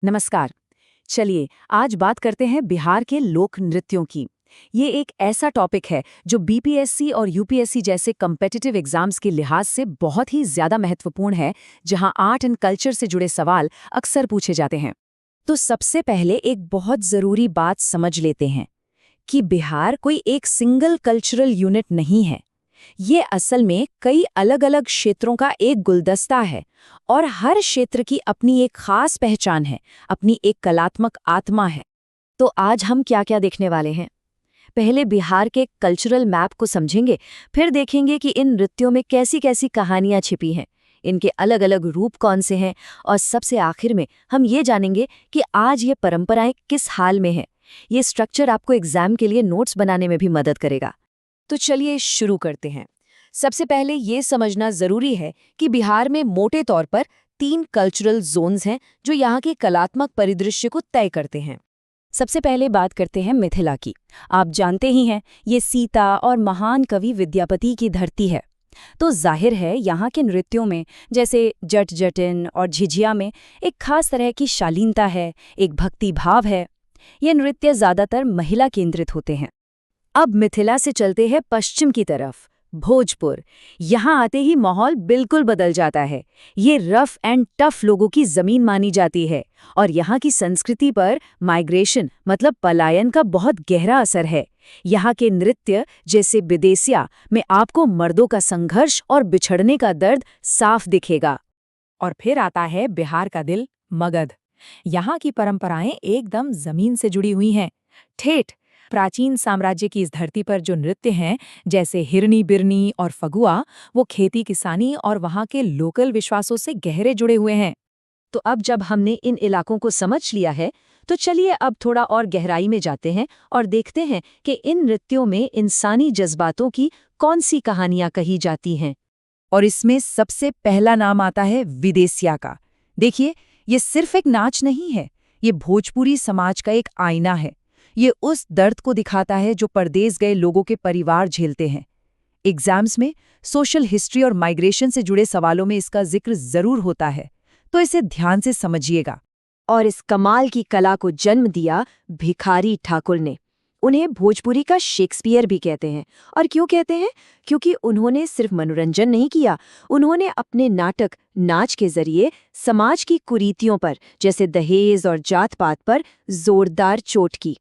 नमस्कार। चलिए आज बात करते हैं बिहार के लोक नृत्यों की। ये एक ऐसा टॉपिक है जो बीपीएससी और यूपीएससी जैसे कम्पिटिटिव एग्जाम्स के लिहाज से बहुत ही ज्यादा महत्वपूर्ण है, जहां आर्ट एंड कल्चर से जुड़े सवाल अक्सर पूछे जाते हैं। तो सबसे पहले एक बहुत जरूरी बात समझ लेते हैं कि बिहार कोई एक सिंगल कल्चरल यूनिट नहीं है। ये असल में कई अलग-अलग क्षेत्रों का एक गुलदस्ता है और हर क्षेत्र की अपनी एक खास पहचान है, अपनी एक कलात्मक आत्मा है। तो आज हम क्या-क्या देखने वाले हैं? पहले बिहार के कल्चरल मैप को समझेंगे, फिर देखेंगे कि इन नृत्यों में कैसी-कैसी कहानियां छिपी हैं, इनके अलग-अलग रूप कौन से हैं, और सबसे आखिर में हम ये जानेंगे कि आज ये परंपराएं किस हाल में हैं। ये स्ट्रक्चर आपको एग्जाम के लिए नोट्स बनाने में भी मदद करेगा। तो चलिए शुरू करते हैं। सबसे पहले ये समझना जरूरी है कि बिहार में मोटे तौर पर 3 कल्चरल जोन्स हैं जो यहाँ के कलात्मक परिदृश्य को तय करते हैं। सबसे पहले बात करते हैं मिथिला की। आप जानते ही हैं, ये सीता और महान कवि विद्यापति की धरती है। तो जाहिर है यहाँ के नृत्यों में, जैसे जट जटिन और झिझिया में, एक खास तरह की शालीनता है, एक भक्ति भाव है। ये नृत्य ज्यादातर महिला केंद्रित होते हैं। अब मिथिला से चलते हैं पश्चिम की तरफ, भोजपुर। यहाँ आते ही माहौल बिल्कुल बदल जाता है। ये रफ एंड टफ लोगों की जमीन मानी जाती है और यहाँ की संस्कृति पर माइग्रेशन मतलब पलायन का बहुत गहरा असर है। यहाँ के नृत्य जैसे विदेसिया में आपको मर्दों का संघर्ष और बिछड़ने का दर्द साफ दिखेगा। और फिर आता है बिहार का दिल, मगध। यहाँ की परंपराएं एकदम जमीन से जुड़ी हुई हैं। ठेठ प्राचीन साम्राज्य की इस धरती पर जो नृत्य हैं, जैसे हिरनी बिरनी और फगुआ, वो खेती किसानी और वहाँ के लोकल विश्वासों से गहरे जुड़े हुए हैं। तो अब जब हमने इन इलाकों को समझ लिया है, तो चलिए अब थोड़ा और गहराई में जाते हैं और देखते हैं कि इन नृत्यों में इंसानी जज्बातों की कौन सी कहानियां कही जाती हैं। और इसमें सबसे पहला नाम आता है विदेसिया का। देखिए, ये सिर्फ एक नाच नहीं है, ये भोजपुरी समाज का एक आईना है। ये उस दर्द को दिखाता है जो परदेस गए लोगों के परिवार झेलते हैं। एग्जाम्स में सोशल हिस्ट्री और माइग्रेशन से जुड़े सवालों में इसका जिक्र जरूर होता है, तो इसे ध्यान से समझिएगा। और इस कमाल की कला को जन्म दिया भिखारी ठाकुर ने। उन्हें भोजपुरी का शेक्सपियर भी कहते हैं। और क्यों कहते हैं? क्योंकि उन्होंने सिर्फ मनोरंजन नहीं किया, उन्होंने अपने नाटक नाच के जरिए समाज की कुरीतियों पर, जैसे दहेज और जात पात पर जोरदार चोट की।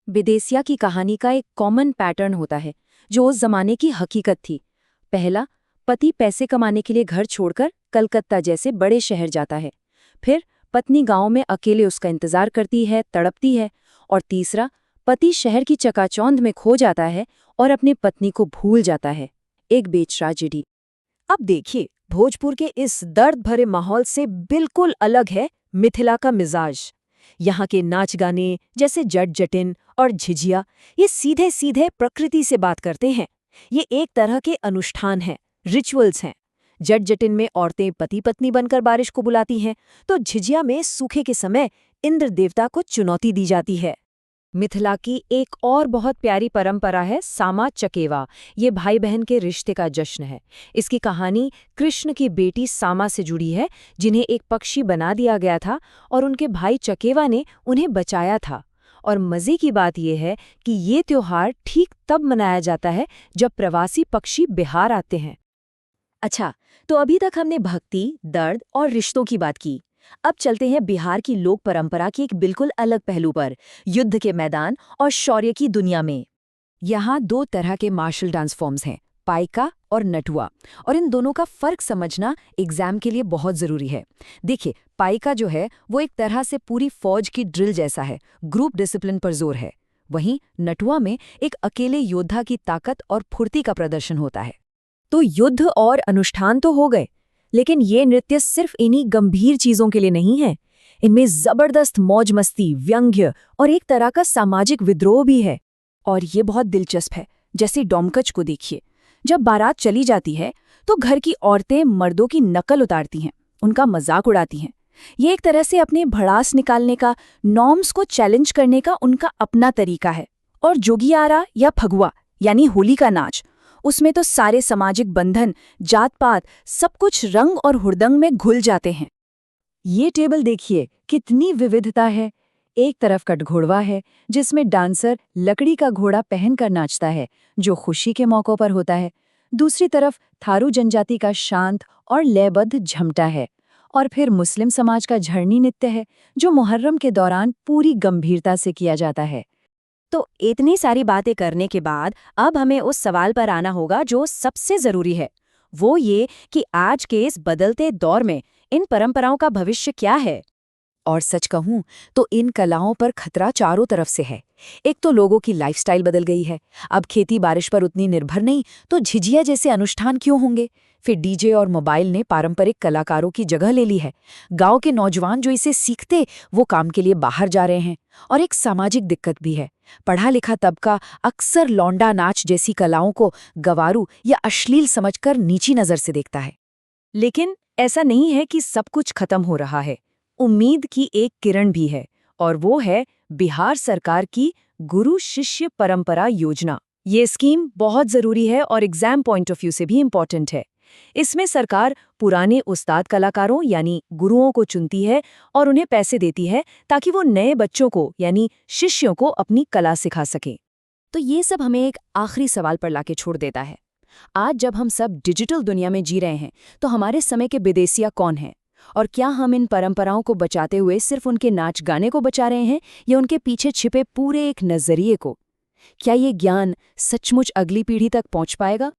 विदेसिया की कहानी का एक कॉमन पैटर्न होता है जो उस जमाने की हकीकत थी। पहला, पति पैसे कमाने के लिए घर छोड़कर कलकत्ता जैसे बड़े शहर जाता है। फिर पत्नी गांव में अकेले उसका इंतजार करती है, तड़पती है। और तीसरा, पति शहर की चकाचौंध में खो जाता है और अपनी पत्नी को भूल जाता है। एक बेट्रेजेडी। अब देखिए, भोजपुर के इस दर्द भरे माहौल से बिल्कुल अलग है मिथिला का मिजाज। यहाँ के नाच गाने जैसे जट जटिन और झिझिया, ये सीधे सीधे प्रकृति से बात करते हैं। ये एक तरह के अनुष्ठान हैं, रिचुअल्स हैं। जट जटिन में औरतें पति पत्नी बनकर बारिश को बुलाती हैं, तो झिझिया में सूखे के समय इंद्र देवता को चुनौती दी जाती है। मिथिला की एक और बहुत प्यारी परंपरा है सामा चकेवा। ये भाई बहन के रिश्ते का जश्न है। इसकी कहानी कृष्ण की बेटी सामा से जुड़ी है, जिन्हें एक पक्षी बना दिया गया था और उनके भाई चकेवा ने उन्हें बचाया था। और मजे की बात यह है कि ये त्योहार ठीक तब मनाया जाता है जब प्रवासी पक्षी बिहार आते हैं। अच्छा, तो अभी तक हमने भक्ति, दर्द और रिश्तों की बात की। अब चलते हैं बिहार की लोक परंपरा के एक बिल्कुल अलग पहलू पर, युद्ध के मैदान और शौर्य की दुनिया में। यहाँ 2 तरह के मार्शल डांस फॉर्म्स हैं, पाइका और नटुआ। और इन दोनों का फर्क समझना एग्जाम के लिए बहुत जरूरी है। देखिए, पाइका जो है वो एक तरह से पूरी फौज की ड्रिल जैसा है, ग्रुप डिसिप्लिन पर जोर है। वहीं नटुआ में एक अकेले योद्धा की ताकत और फुर्ती का प्रदर्शन होता है। तो युद्ध और अनुष्ठान तो हो गए, लेकिन ये नृत्य सिर्फ इन्हीं गंभीर चीजों के लिए नहीं है। इनमें जबरदस्त मौज मस्ती, व्यंग्य और एक तरह का सामाजिक विद्रोह भी है। और ये बहुत दिलचस्प है। जैसे डोमकच को देखिए, जब बारात चली जाती है तो घर की औरतें मर्दों की नकल उतारती हैं, उनका मजाक उड़ाती हैं। ये एक तरह से अपने भड़ास निकालने का, नॉर्म्स को चैलेंज करने का उनका अपना तरीका है। और जोगियारा या फगुआ यानी होली का नाच, उसमें तो सारे सामाजिक बंधन, जात पात, सब कुछ रंग और हुड़दंग में घुल जाते हैं। ये टेबल देखिए, कितनी विविधता है। एक तरफ कटघोड़वा है, जिसमें डांसर लकड़ी का घोड़ा पहनकर नाचता है, जो खुशी के मौकों पर होता है। दूसरी तरफ थारू जनजाति का शांत और लयबद्ध झमटा है। और फिर मुस्लिम समाज का झरनी नृत्य है, जो मुहर्रम के दौरान पूरी गंभीरता से किया जाता है। तो इतनी सारी बातें करने के बाद अब हमें उस सवाल पर आना होगा जो सबसे जरूरी है, वो ये कि आज के इस बदलते दौर में इन परंपराओं का भविष्य क्या है। और सच कहूं तो इन कलाओं पर खतरा चारों तरफ से है। एक तो लोगों की लाइफस्टाइल बदल गई है। अब खेती बारिश पर उतनी निर्भर नहीं, तो झिझिया जैसे अनुष्ठान क्यों होंगे। फिर डीजे और मोबाइल ने पारंपरिक कलाकारों की जगह ले ली है। गांव के नौजवान जो इसे सीखते, वो काम के लिए बाहर जा रहे हैं। और एक सामाजिक दिक्कत भी है। पढ़ा लिखा तबका अक्सर लौंडा नाच जैसी कलाओं को गंवारू या अश्लील समझकर नीची नजर से देखता है। लेकिन ऐसा नहीं है कि सब कुछ खत्म हो रहा है। उम्मीद की एक किरण भी है, और वो है बिहार सरकार की गुरु शिष्य परंपरा योजना। ये स्कीम बहुत जरूरी है और एग्जाम पॉइंट ऑफ व्यू से भी इम्पोर्टेंट है। इसमें सरकार पुराने उस्ताद कलाकारों यानी गुरुओं को चुनती है और उन्हें पैसे देती है ताकि वो नए बच्चों को यानी शिष्यों को अपनी कला सिखा सकें। तो ये सब हमें एक आखिरी सवाल पर लाके छोड़ देता है। आज जब हम सब डिजिटल दुनिया में जी रहे हैं, तो हमारे समय के विदेशिया कौन हैं? और क्या हम इन परंपराओं को बचाते हुए सिर्फ उनके नाच गाने को बचा रहे हैं, या उनके पीछे छिपे पूरे एक नजरिए को? क्या ये ज्ञान सचमुच अगली पीढ़ी तक पहुंच पाएगा?